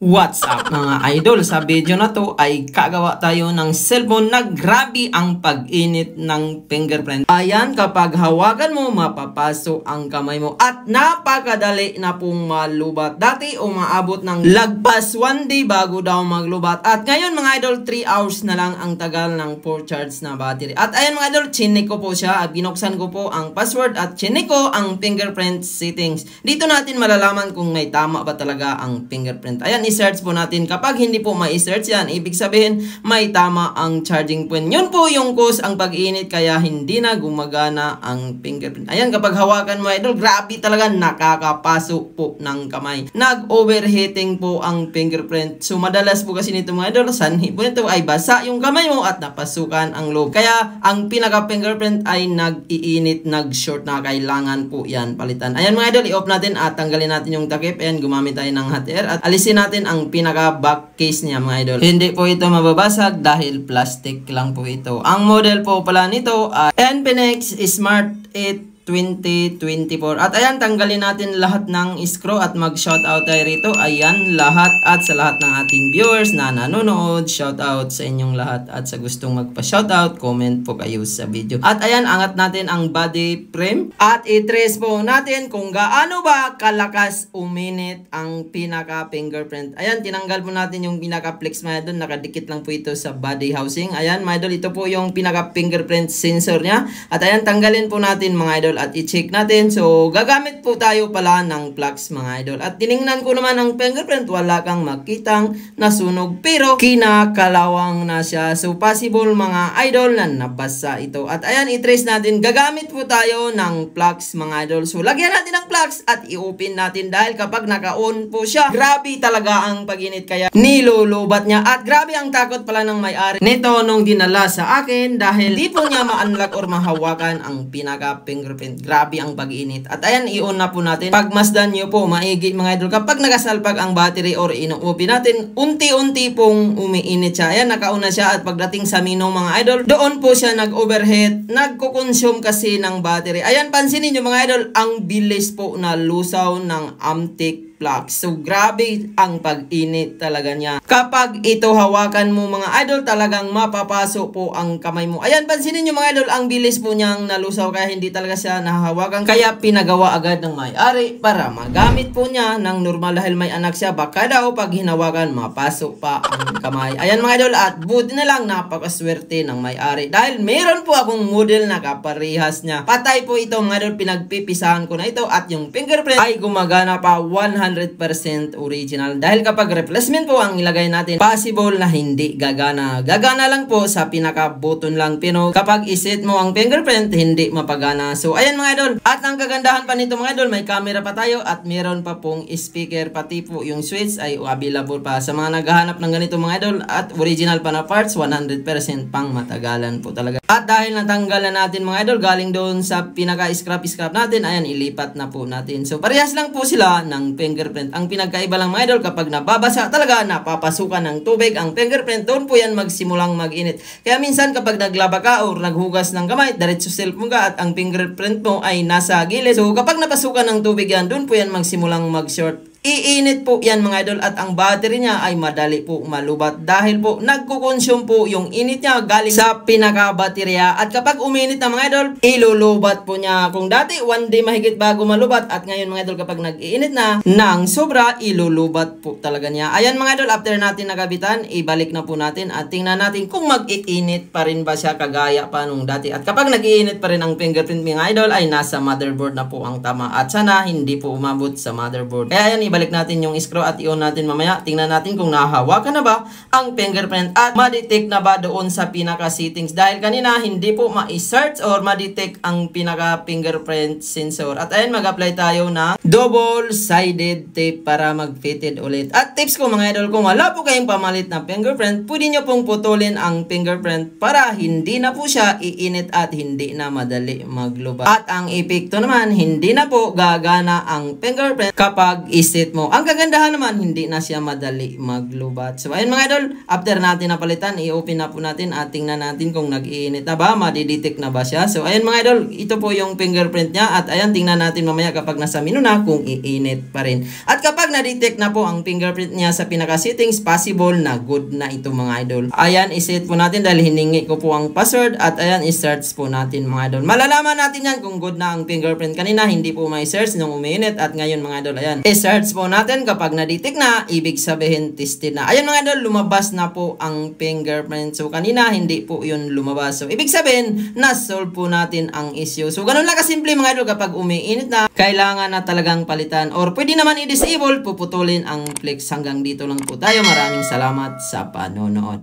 What's up mga idol? Sa video na to ay kagawa tayo ng cellphone na grabe ang pag-init ng fingerprint. Ayan, kapag hawakan mo, mapapaso ang kamay mo at napakadali na pong malubat. Dati umaabot ng lagpas 1 day bago daw maglubat. At ngayon mga idol, 3 hours na lang ang tagal ng 4 charge na battery. At ayan mga idol, chinik ko po siya at binuksan ko po ang password at chinik ko ang fingerprint settings. Dito natin malalaman kung may tama ba talaga ang fingerprint. Ayan, i-search po natin. Kapag hindi po ma-search yan, ibig sabihin may tama ang charging point. Yun po yung cause ang pag-init kaya hindi na gumagana ang fingerprint. Ayan, kapag hawakan mo idol, grabe talaga nakakapasok po ng kamay. Nag-overheating po ang fingerprint. So madalas po kasi nito mga idol, sanhi po nito ay basa yung kamay mo at napasukan ang loob. Kaya ang pinaka-fingerprint ay nag-iinit, nag-short na, kailangan po yan palitan. Ayan mga idol, i-off natin at tanggalin natin yung takip. Ayan, gumamit tayo ng hot air at alisin natin ang pinaka back case niya mga idol. Hindi po ito mababasag dahil plastic lang po ito. Ang model po pala nito ay Infinix Smart 8 2024. At ayan, tanggalin natin lahat ng screw at mag-shoutout tayo rito. Ayan, lahat at sa lahat ng ating viewers na nanonood, shoutout sa inyong lahat at sa gustong magpa-shoutout, comment po kayo sa video. At ayan, angat natin ang body frame at i-trace po natin kung gaano ba kalakas uminit ang pinaka-fingerprint. Ayan, tinanggal po natin yung pinaka-flex mga idol. Nakadikit lang po ito sa body housing. Ayan mga idol, ito po yung pinaka-fingerprint sensor niya. At ayan, tanggalin po natin mga idol at i-check natin. So, gagamit po tayo pala ng flux mga idol. At tiningnan ko naman ang fingerprint, wala kang makitang nasunog pero kinakalawang na siya. So, possible mga idol na nabasa ito. At ayan, i-trace natin. Gagamit po tayo ng flux mga idol. So, lagyan natin ng flux at i-open natin dahil kapag naka-on po siya, grabe talaga ang pag-init kaya nilulubat niya. At grabe ang takot pala ng may-ari nito nung dinala sa akin dahil di po niya ma-unlock or mahawakan ang pinaka-fingerprint. Grabe ang pag-init. At ayan, i-on na po natin. Pagmasdan nyo po, maigi mga idol. Kapag nakasalpag ang battery or ino-open natin, unti-unti pong umiinit siya. Ayan, nakauna siya at pagdating sa minong mga idol, doon po siya nag-overheat. Nagko-consume kasi ng battery. Ayan, pansinin nyo mga idol, ang bilis po na lusaw ng Amtech flux. So, grabe ang pag-init talaga niya. Kapag ito hawakan mo mga idol, talagang mapapasok po ang kamay mo. Ayan, pansinin nyo mga idol, ang bilis po niyang nalusaw kaya hindi talaga siya nahahawakan. Kaya pinagawa agad ng may-ari para magamit po niya ng normal dahil may anak siya. Baka daw pag hinawakan, mapasok pa ang kamay. Ayan mga idol, at buti na lang napakaswerte ng may-ari. Dahil meron po akong model na kaparehas niya. Patay po ito mga idol, pinagpipisahan ko na ito at yung fingerprint ay gumagana pa 100% original. Dahil kapag replacement po ang ilagay natin, possible na hindi gagana. Gagana lang po sa pinaka-button lang. Pero kapag iset mo ang fingerprint, hindi mapagana. So, ayan mga idol. At ang kagandahan pa nito mga idol, may camera pa tayo at meron pa pong speaker. Pati po yung switch ay available pa. Sa mga naghahanap ng ganito mga idol at original pa na parts, 100% pang matagalan po talaga. At dahil natanggal na natin mga idol, galing doon sa pinaka-scrap natin, ayan, ilipat na po natin. So, parehas lang po sila ng fingerprint. Ang pinagkaiba lang mga idol, kapag nababasa talaga, napapasukan ng tubig ang fingerprint, doon po yan magsimulang mag-init. Kaya minsan kapag naglaba ka or naghugas ng kamay, diretso cellphone ka at ang fingerprint mo ay nasa gilid. So kapag napasukan ng tubig yan, doon po yan magsimulang mag-short. Iinit po yan mga idol at ang battery niya ay madali po malubat dahil po nagko-consume po yung init niya galing sa pinaka-baterya. At kapag uminit na mga idol, ilulubat po niya. Kung dati 1 day mahigit bago malubat at ngayon mga idol kapag nag-iinit na ng sobra, ilulubat po talaga niya. Ayan mga idol, after natin nagabitan, ibalik na po natin at tingnan natin kung mag-iinit pa rin ba siya kagaya pa nung dati. At kapag nag-iinit pa rin ang fingerprint mga idol, ay nasa motherboard na po ang tama at sana hindi po umabot sa motherboard. Kaya ayan, ibalik natin yung screw at i-on natin mamaya. Tingnan natin kung nahahawakan na ba ang fingerprint at ma-detect na ba doon sa pinaka-settings. Dahil kanina hindi po ma-search or ma-detect ang pinaka-fingerprint sensor. At ayan, mag-apply tayo ng double-sided tape para mag-fitted ulit. At tips ko mga idol, kung wala po kayong pamalit na fingerprint, pwede nyo pong putulin ang fingerprint para hindi na po siya iinit at hindi na madali maglubat. At ang epekto naman, hindi na po gagana ang fingerprint kapag iset iset mo. Ang kagandahan naman, hindi na siya madali maglubat. So ayun mga idol, after natin napalitan, i-open na po natin at tingnan natin kung nag-iinit na ba, madidetect na ba siya. So ayun mga idol, ito po yung fingerprint niya at ayan, tingnan natin mamaya kapag nasa menu na kung iinit pa rin. At kapag na-detect na po ang fingerprint niya sa pinaka-settings, possible na good na ito mga idol. Ayan, iset po natin dahil hiningi ko po ang password at ayan, i-search po natin mga idol. Malalaman natin yan kung good na ang fingerprint. Kanina hindi po may search nung umiinit at ngayon mga idol, ayan, i-search po natin. Kapag na-detect na, ibig sabihin tested na. Ayan mga idol, lumabas na po ang fingerprint. So kanina hindi po yun lumabas. So ibig sabihin, na-solve po natin ang issue. So ganun lang kasimple mga idol, kapag umiinit na, kailangan na talagang palitan or pwede naman i-disable, puputulin ang flex. Hanggang dito lang po tayo. Maraming salamat sa panonood.